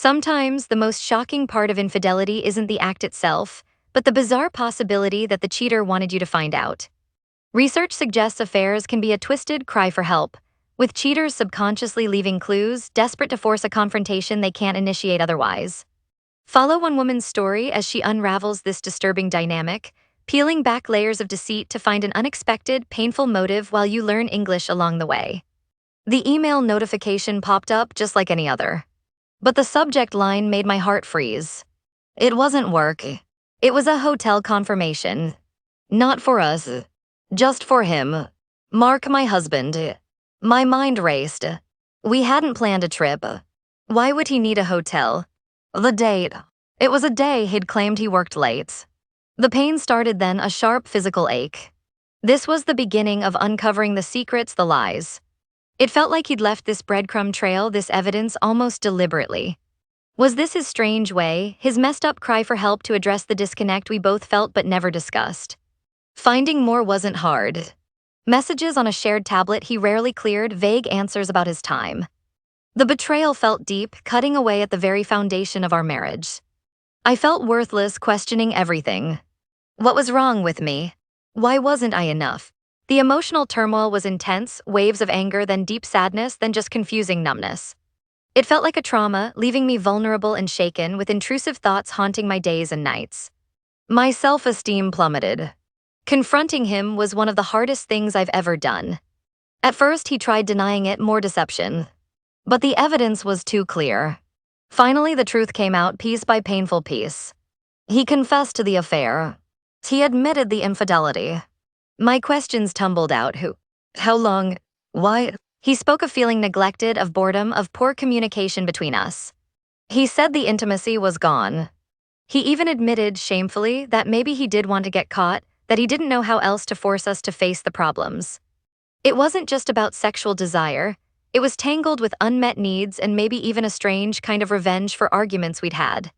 Sometimes the most shocking part of infidelity isn't the act itself, but the bizarre possibility that the cheater wanted you to find out. Research suggests affairs can be a twisted cry for help, with cheaters subconsciously leaving clues, desperate to force a confrontation they can't initiate otherwise. Follow one woman's story as she unravels this disturbing dynamic, peeling back layers of deceit to find an unexpected, painful motive while you learn English along the way. The email notification popped up just like any other. But the subject line made my heart freeze. It wasn't work. It was a hotel confirmation. Not for us. Just for him. Mark, my husband. My mind raced. We hadn't planned a trip. Why would he need a hotel? The date. It was a day he'd claimed he worked late. The pain started then, a sharp physical ache. This was the beginning of uncovering the secrets, the lies. It felt like he'd left this breadcrumb trail, this evidence, almost deliberately. Was this his strange way, his messed-up cry for help to address the disconnect we both felt but never discussed? Finding more wasn't hard. Messages on a shared tablet he rarely cleared, vague answers about his time. The betrayal felt deep, cutting away at the very foundation of our marriage. I felt worthless, questioning everything. What was wrong with me? Why wasn't I enough? The emotional turmoil was intense, waves of anger, then deep sadness, then just confusing numbness. It felt like a trauma, leaving me vulnerable and shaken, with intrusive thoughts haunting my days and nights. My self-esteem plummeted. Confronting him was one of the hardest things I've ever done. At first, he tried denying it, more deception. But the evidence was too clear. Finally, the truth came out, piece by painful piece. He confessed to the affair. He admitted the infidelity. My questions tumbled out. Who? How long? Why? He spoke of feeling neglected, of boredom, of poor communication between us. He said the intimacy was gone. He even admitted, shamefully, that maybe he did want to get caught, that he didn't know how else to force us to face the problems. It wasn't just about sexual desire. It was tangled with unmet needs and maybe even a strange kind of revenge for arguments we'd had.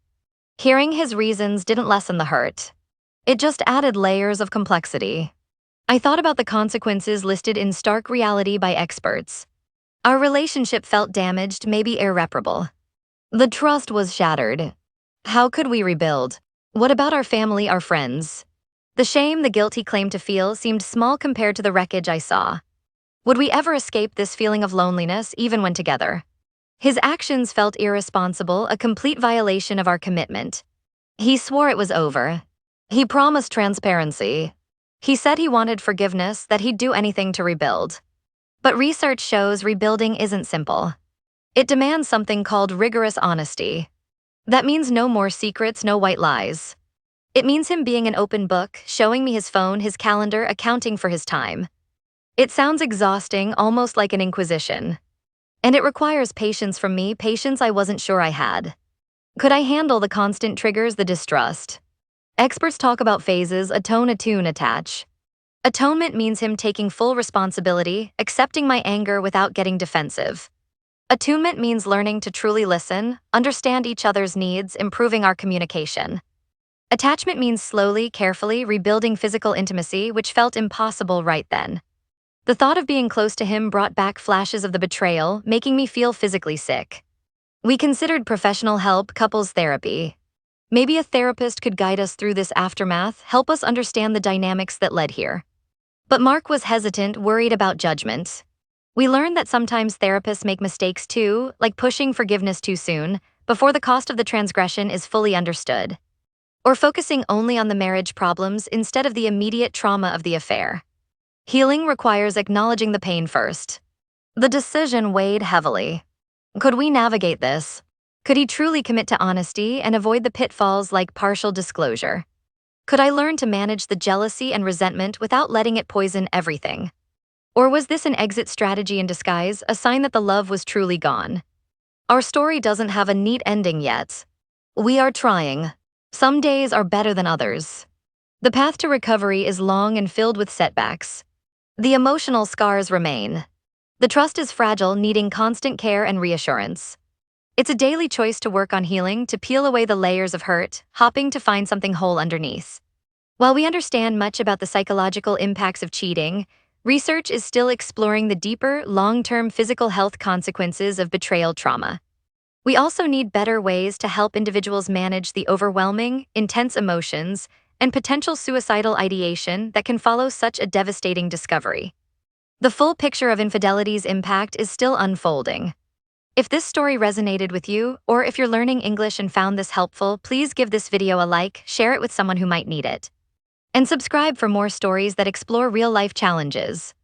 Hearing his reasons didn't lessen the hurt. It just added layers of complexity. I thought about the consequences listed in stark reality by experts. Our relationship felt damaged, maybe irreparable. The trust was shattered. How could we rebuild? What about our family, our friends? The shame, the guilt he claimed to feel seemed small compared to the wreckage I saw. Would we ever escape this feeling of loneliness, even when together? His actions felt irresponsible, a complete violation of our commitment. He swore it was over. He promised transparency. He said he wanted forgiveness, that he'd do anything to rebuild. But research shows rebuilding isn't simple. It demands something called rigorous honesty. That means no more secrets, no white lies. It means him being an open book, showing me his phone, his calendar, accounting for his time. It sounds exhausting, almost like an inquisition. And it requires patience from me, patience I wasn't sure I had. Could I handle the constant triggers, the distrust? Experts talk about phases: atone, attune, attach. Atonement means him taking full responsibility, accepting my anger without getting defensive. Attunement means learning to truly listen, understand each other's needs, improving our communication. Attachment means slowly, carefully rebuilding physical intimacy, which felt impossible right then. The thought of being close to him brought back flashes of the betrayal, making me feel physically sick. We considered professional help, couples therapy. Maybe a therapist could guide us through this aftermath, help us understand the dynamics that led here. But Mark was hesitant, worried about judgment. We learned that sometimes therapists make mistakes too, like pushing forgiveness too soon, before the cost of the transgression is fully understood. Or focusing only on the marriage problems instead of the immediate trauma of the affair. Healing requires acknowledging the pain first. The decision weighed heavily. Could we navigate this? Could he truly commit to honesty and avoid the pitfalls like partial disclosure? Could I learn to manage the jealousy and resentment without letting it poison everything? Or was this an exit strategy in disguise, a sign that the love was truly gone? Our story doesn't have a neat ending yet. We are trying. Some days are better than others. The path to recovery is long and filled with setbacks. The emotional scars remain. The trust is fragile, needing constant care and reassurance. It's a daily choice to work on healing, to peel away the layers of hurt, hoping to find something whole underneath. While we understand much about the psychological impacts of cheating, research is still exploring the deeper, long-term physical health consequences of betrayal trauma. We also need better ways to help individuals manage the overwhelming, intense emotions and potential suicidal ideation that can follow such a devastating discovery. The full picture of infidelity's impact is still unfolding. If this story resonated with you, or if you're learning English and found this helpful, please give this video a like, share it with someone who might need it, and subscribe for more stories that explore real-life challenges.